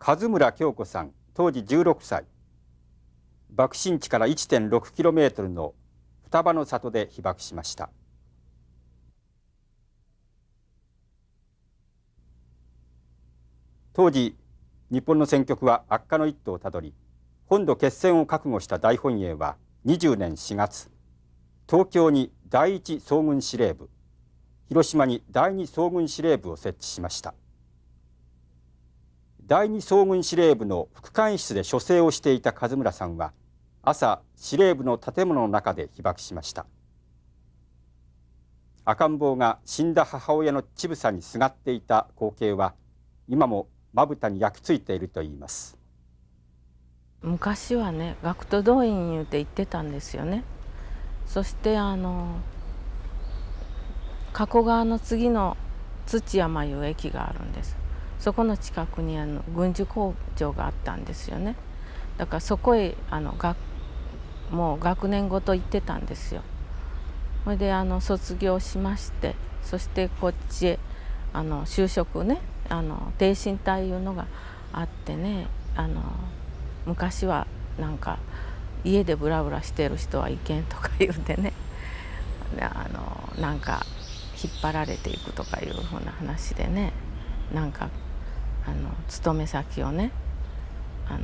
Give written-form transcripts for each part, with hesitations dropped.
数村京子さん、当時16歳。爆心地から 1.6km の双葉の里で被爆しました。当時日本の戦局は悪化の一途をたどり、本土決戦を覚悟した大本営は20年4月、東京に第一総軍司令部、広島に第二総軍司令部を設置しました。第二総軍司令部の副官室で書生をしていた数村さんは、朝司令部の建物の中で被爆しました。赤ん坊が死んだ母親の乳房にすがっていた光景は、今もまぶたに焼き付いているといいます。昔はね、学徒動員言うて行ってたんですよね。そして加古川の次の土山いう駅があるんです。そこの近くに軍需工場があったんですよね。だからそこへもう学年ごと行ってたんですよ。それで卒業しまして、そしてこっちへ就職ね、挺身隊いうのがあってね、昔はなんか家でブラブラしてる人はいけんとか言うてね、なんか引っ張られていくとかいうふうな話でね、なんか勤め先をね、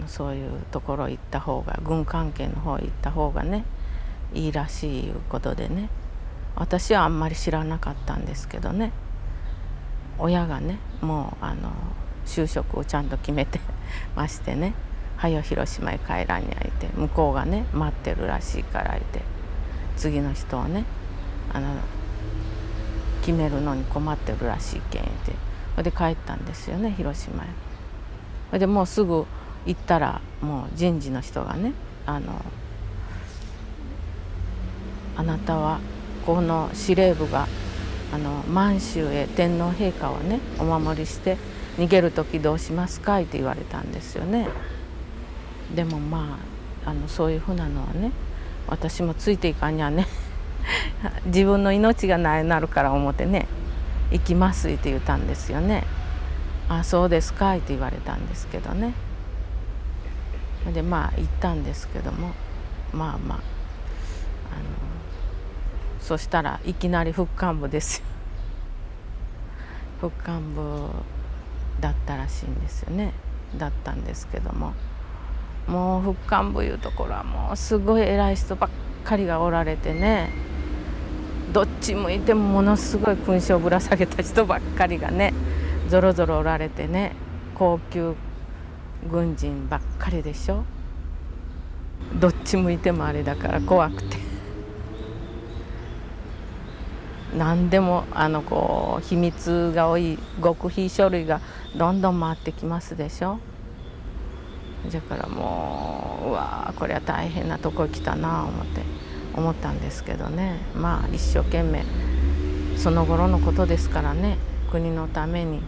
そういうところ行った方が、軍関係の方行った方がねいいらしいいうことでね、私はあんまり知らなかったんですけどね、親がねもう就職をちゃんと決めてましてね、はよ広島へ帰らんにゃいて、向こうがね待ってるらしいからいて、次の人をね決めるのに困ってるらしいけんいて、それで帰ったんですよね、広島へ。それでもうすぐ行ったら、もう人事の人がね、あなたはこの司令部が満州へ天皇陛下をねお守りして逃げる時どうしますかいって言われたんですよね。でもまあそういうふうなのはね、私もついていかんにゃね自分の命がないなるから思ってね、行きますって言ったんですよね。あ、そうですかいって言われたんですけどね。でまあ行ったんですけども、まあそしたらいきなり副幹部ですよ副幹部だったらしいんですよね。だったんですけども、もう副幹部いうところはもうすごい偉い人ばっかりがおられてね、どっち向いてもものすごい勲章ぶら下げた人ばっかりがねぞろぞろおられてね、高級軍人ばっかりでしょ。どっち向いてもあれだから怖くて何でもこう秘密が多い極秘書類がどんどん回ってきますでしょ。だからもう、うわーこれは大変なとこ来たな思ったんですけどね。まあ一生懸命その頃のことですからね、国のために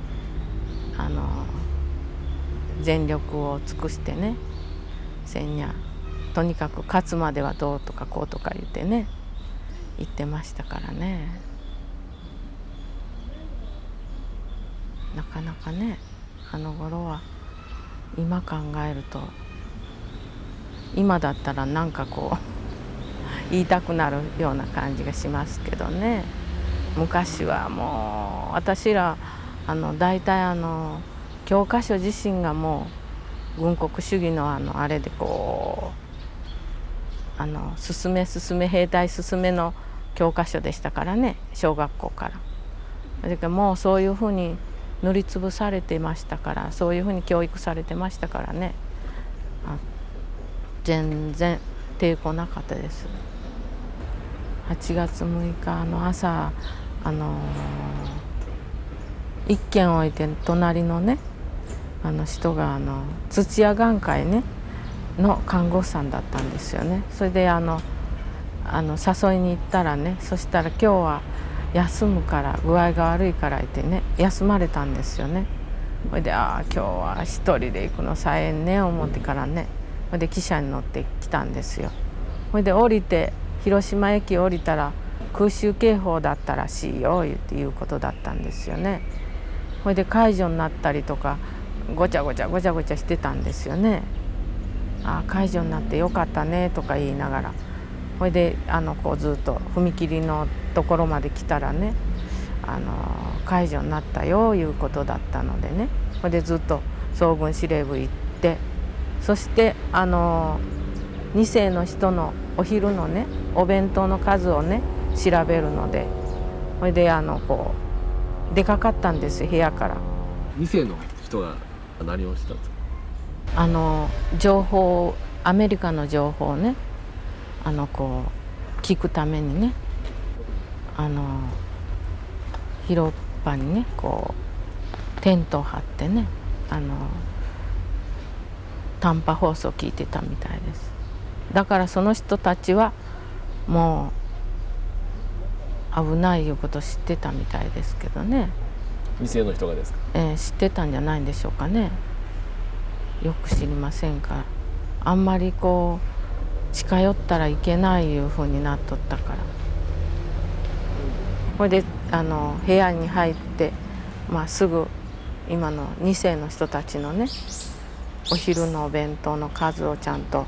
全力を尽くしてね、千夜とにかく勝つまではどうとかこうとか言ってね言ってましたからね。なかなかね、頃は今考えると、今だったらなんかこう言いたくなるような感じがしますけどね。昔はもう私ら大体教科書自身がもう軍国主義のあれでこう進め兵隊進めの教科書でしたからね、小学校から。だからもうそういうふうに塗りつぶされてましたから、そういうふうに教育されてましたからね、全然抵抗なかったです。8月6日の朝一軒置いて隣のね人が土屋眼科医ねの看護師さんだったんですよね。それで誘いに行ったらね、そしたら今日は休むから具合が悪いから言ってね休まれたんですよね。それで今日は一人で行くのさえんね思ってからね、それで汽車に乗ってきたんですよ。それで降りて広島駅降りたら空襲警報だったらしいよっていうことだったんですよね。それで解除になったりとかごちゃごちゃごちゃごちゃしてたんですよね。ああ解除になってよかったねとか言いながら、ほいでこうずっと踏切のところまで来たらね、解除になったよいうことだったのでね、ほいでずっと総軍司令部行って、そして2世の人のお昼のねお弁当の数をね調べるので、ほいでこう出かかったんですよ、部屋から。2世の人が何をしたんですか？情報、アメリカの情報をねこう聞くためにね広っ端にねこうテントを張ってね短波放送を聞いてたみたいです。だからその人たちはもう危ないいうことを知ってたみたいですけどね。2世の人がですか？知ってたんじゃないんでしょうかね。よく知りませんから、あんまりこう近寄ったらいけないいうふうになっとったから。ほいで部屋に入って、すぐ今の2世の人たちのねお昼のお弁当の数をちゃんと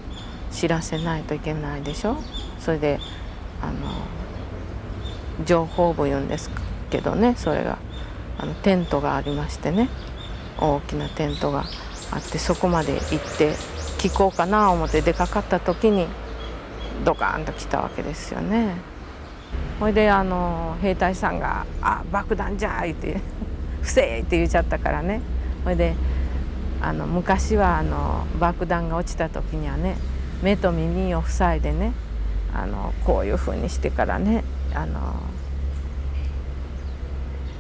知らせないといけないでしょ。それで情報部言うんですけどね、それがテントがありましてね、大きなテントがあって、そこまで行って聞こうかな思って出かかった時にドカーンと来たわけですよね。ほいで兵隊さんが「あ爆弾じゃ!」言って「不正!」って言っちゃったからね。ほいで昔は爆弾が落ちた時にはね目と耳を塞いでねこういうふうにしてからね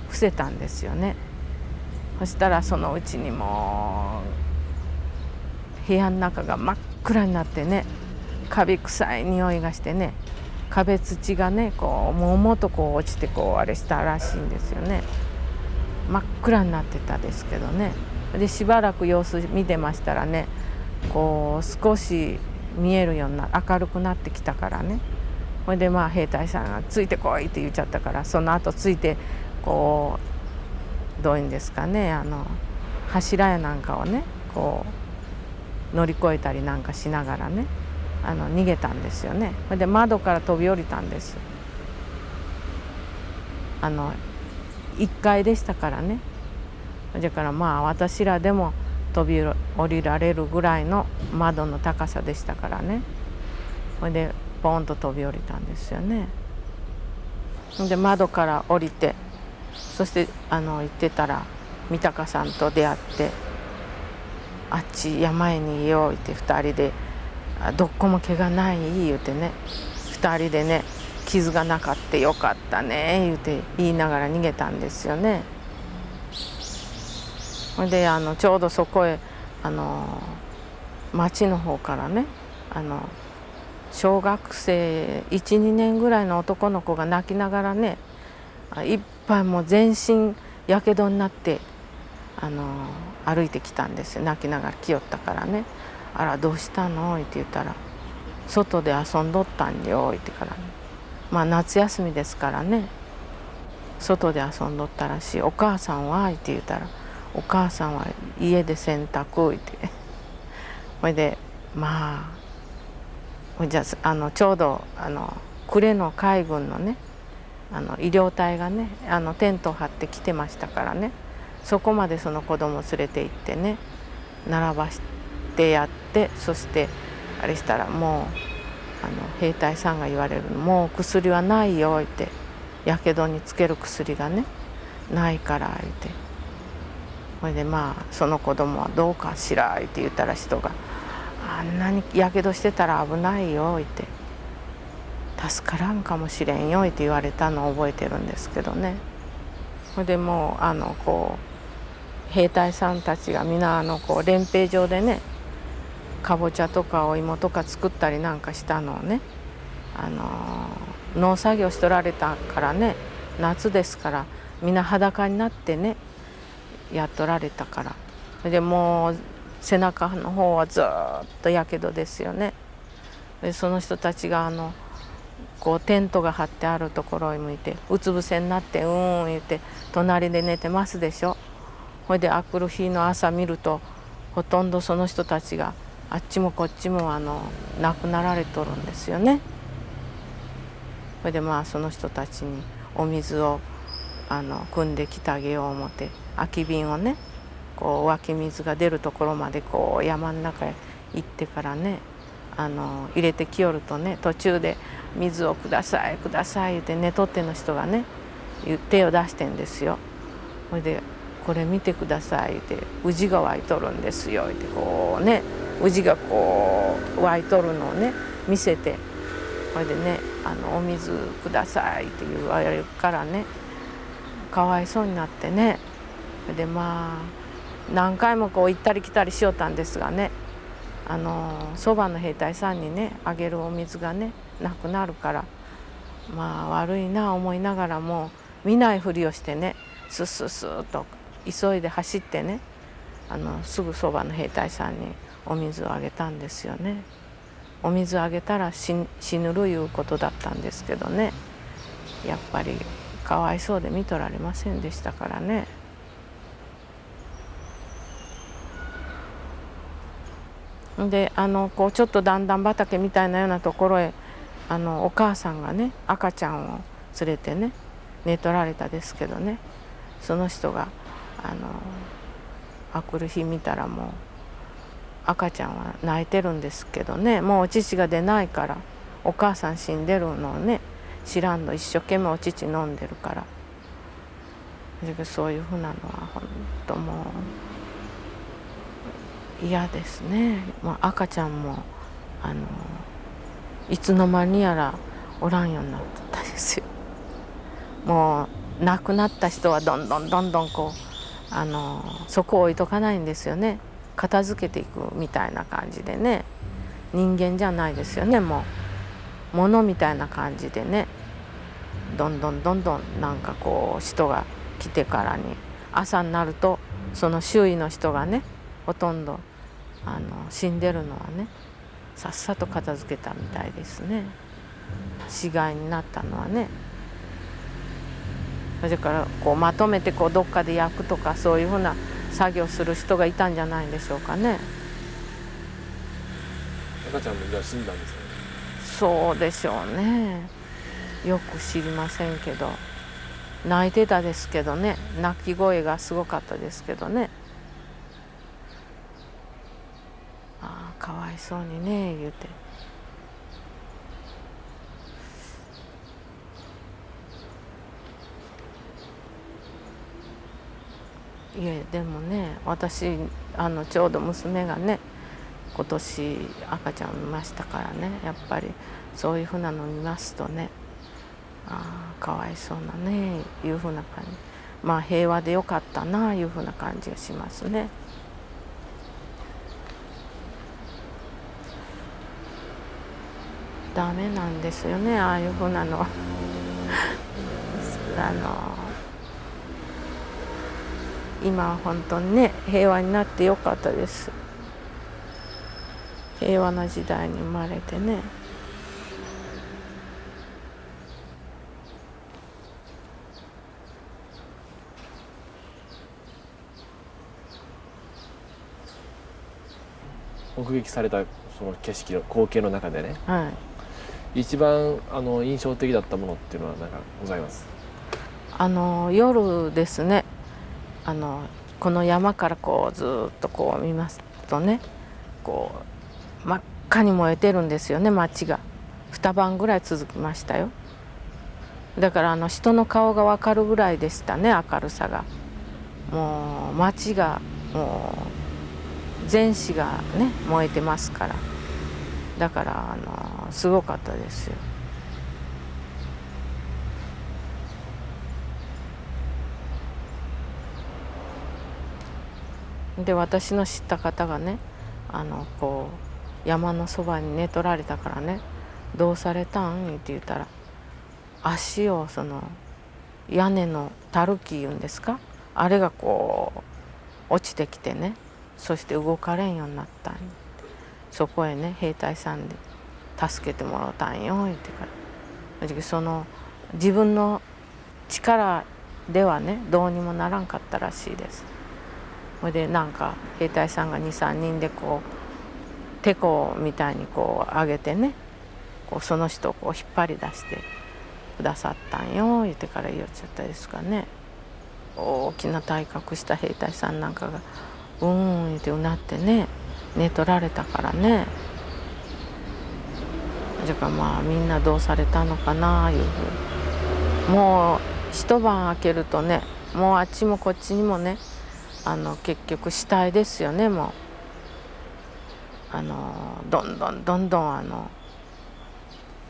伏せたんですよね。そしたらそのうちにもう部屋の中が真っ暗になってね、カビ臭い匂いがしてね、壁土がねこうもうもっとこう落ちてこうあれしたらしいんですよね。真っ暗になってたですけどね。でしばらく様子見てましたらね、こう少し見えるような明るくなってきたからね。ほいで兵隊さんが「ついてこい」って言っちゃったから、その後ついてこうどういうんですかね柱やなんかをねこう乗り越えたりなんかしながらね逃げたんですよね。それで窓から飛び降りたんです。1階でしたからね。だから私らでも飛び降りられるぐらいの窓の高さでしたからね。それでポンと飛び降りたんですよね。で窓から降りて、そして行ってたら三鷹さんと出会って、あっち山へにいようって2人で「どっこも怪我ない」言うてね、2人でね「傷がなかってよかったね」言うて言いながら逃げたんですよね。それでちょうどそこへ町の方からね小学生 1,2 年ぐらいの男の子が泣きながらね、いっぱいもう全身やけどになって歩いてきたんですよ。泣きながら来よったからね「あらどうしたの?」って言ったら「外で遊んどったんよ」ってからね、夏休みですからね外で遊んどったらしい。「お母さんは?」って言ったら「お母さんは家で洗濯」ってほいでじゃあちょうど呉の海軍のね医療隊がねテントを張って来てましたからね、そこまでその子供を連れて行ってね並ばしてやって、そしてあれしたらもう兵隊さんが言われるの「もう薬はないよ」って「やけどにつける薬がねないから」言ってほいでその子供は「どうかしら」って言ったら人が「あんなにやけどしてたら危ないよ」って「助からんかもしれんよ」って言われたのを覚えてるんですけどね。ほいでもうこう兵隊さんたちが皆こう練兵場でねかぼちゃとかお芋とか作ったりなんかしたのをね農作業しとられたからね、夏ですからみんな裸になってねやっとられたから、それでもう背中の方はずっとやけどですよね。でその人たちがこうテントが張ってあるところを向いてうつ伏せになって言って隣で寝てますでしょ。ほいであくる日の朝見るとほとんどその人たちがあっちもこっちも亡くなられとるんですよね。ほいでその人たちにお水を汲んできてあげよう思って空き瓶をねこう湧き水が出るところまでこう山の中へ行ってからね入れてきよるとね途中で「水をくださいください」言って寝とっての人がね手を出してんですよ。ほいで「これ見てください」言って「宇治が湧いとるんですよ」言ってこうね宇治がこう湧いとるのをね見せて、ほいでねお水くださいって言われるからねかわいそうになってね、で何回もこう行ったり来たりしよったんですがねそばの兵隊さんにねあげるお水がねなくなるから悪いな思いながらも見ないふりをしてねスッスッスッと急いで走ってねすぐそばの兵隊さんにお水をあげたんですよね。お水をあげたら死ぬるいうことだったんですけどね、やっぱりかわいそうで見とられませんでしたからね。でこうちょっと段々畑みたいなようなところへお母さんがね赤ちゃんを連れてね寝取られたですけどね、その人があくる日見たらもう赤ちゃんは泣いてるんですけどね、もうお乳が出ないからお母さん死んでるのをね知らんの一生懸命お乳飲んでるから、そういうふうなのは本当もう嫌ですね。赤ちゃんもいつの間にやらおらんようになったですよ。もう亡くなった人はどんどんこうそこを置いとかないんですよね。片付けていくみたいな感じでね、人間じゃないですよね。もう物みたいな感じでねどんどんなんかこう人が来てからに朝になるとその周囲の人がねほとんど死んでるのはねさっさと片付けたみたいですね。死骸になったのはね。それからこうまとめてこうどっかで焼くとかそういうふうな作業する人がいたんじゃないんでしょうかね。赤ちゃんもじゃあ死んだんですかね。そうでしょうね。よく知りませんけど泣いてたですけどね、泣き声がすごかったですけどね。かわいそうにね言うて。いえでもね私ちょうど娘がね今年赤ちゃんを産みましたからね、やっぱりそういうふうなのを見ますとねかわいそうなねいうふうな感じ、平和でよかったないうふうな感じがしますね。ダメなんですよねああいうふうなの今は本当にね平和になってよかったです。平和な時代に生まれてね。目撃されたその景色の光景の中でね、はい、一番印象的だったものっていうのは何かございます？夜ですねこの山からこうずっとこう見ますとねこう真っ赤に燃えてるんですよね。街が2晩ぐらい続きましたよ。だから人の顔が分かるぐらいでしたね明るさが。もう街がもう全市がね燃えてますから、だからすごかったですよ。で私の知った方がねこう山のそばに寝取られたからね「どうされたん?」って言ったら足をその屋根のたるきいうんですか、あれがこう落ちてきてね、そして動かれんようになったん。そこへね兵隊さんで助けてもらったんよ言ってから、その自分の力ではねどうにもならんかったらしいです。ほいでなんか兵隊さんが23人でこうてこみたいにこう上げてね、こうその人をこう引っ張り出してくださったんよ言ってから言っちゃったですかね。大きな体格した兵隊さんなんかが言ってうなってね、寝取られたからね。だからまあみんなどうされたのかないうふうに、もう一晩明けるとね、もうあっちもこっちにもね、結局死体ですよね。もうどんどん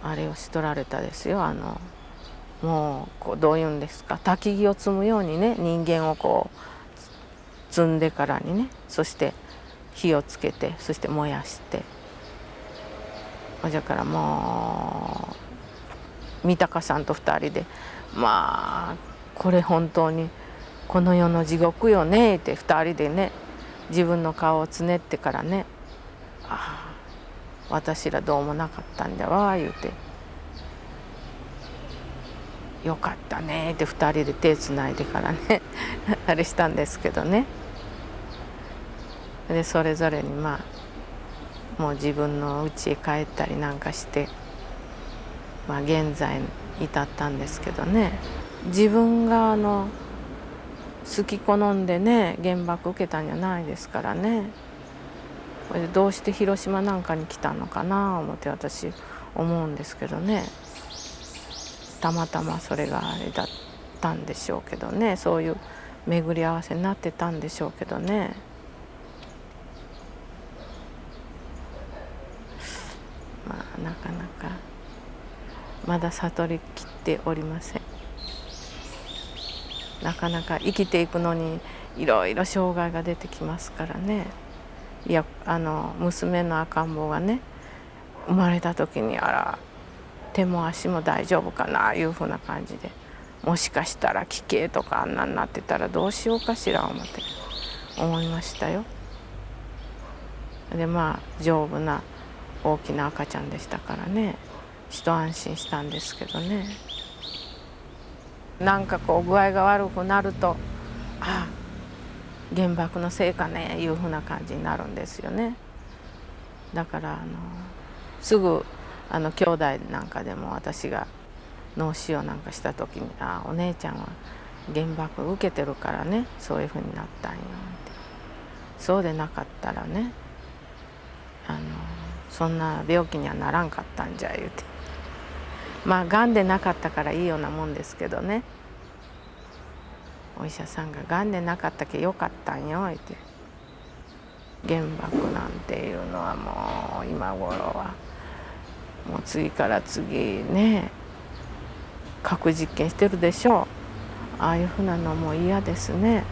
あれをしとられたですよ。もうこうどういうんですか、焚き木を積むようにね、人間をこう積んでからにね、そして火をつけて、そして燃やして、だからもう三鷹さんと2人で、まあこれ本当にこの世の地獄よねって2人でね、自分の顔をつねってからね、ああ私らどうもなかったんだわ言うて、よかったねって2人で手つないでからねあれしたんですけどね。でそれぞれにまあもう自分の家へ帰ったりなんかして、まあ現在に至ったんですけどね。自分が好き好んでね原爆受けたんじゃないですからね。これでどうして広島なんかに来たのかな思って私思うんですけどね。たまたまそれがあれだったんでしょうけどね、そういう巡り合わせになってたんでしょうけどね。まあなかなかまだ悟りきっておりません。なかなか生きていくのにいろいろ障害が出てきますからね。いや娘の赤ん坊がね生まれた時に、あら手も足も大丈夫かないうふうな感じで、もしかしたら奇形とかあんなになってたらどうしようかしら思いましたよ。でまあ丈夫な大きな赤ちゃんでしたからね、一安心したんですけどね。なんかこう具合が悪くなると、ああ原爆のせいかねいうふうな感じになるんですよね。だからすぐ兄弟なんかでも私が脳死をなんかした時に「ああお姉ちゃんは原爆受けてるからねそういうふうになったんよ」って、そうでなかったらねそんな病気にはならんかったんじゃ言うて、まあがんでなかったからいいようなもんですけどね。お医者さんが「がんでなかったけよかったんよ」って、原爆なんていうのはもう今頃はもう次から次ね核実験してるでしょう。ああいうふうなのも嫌ですね。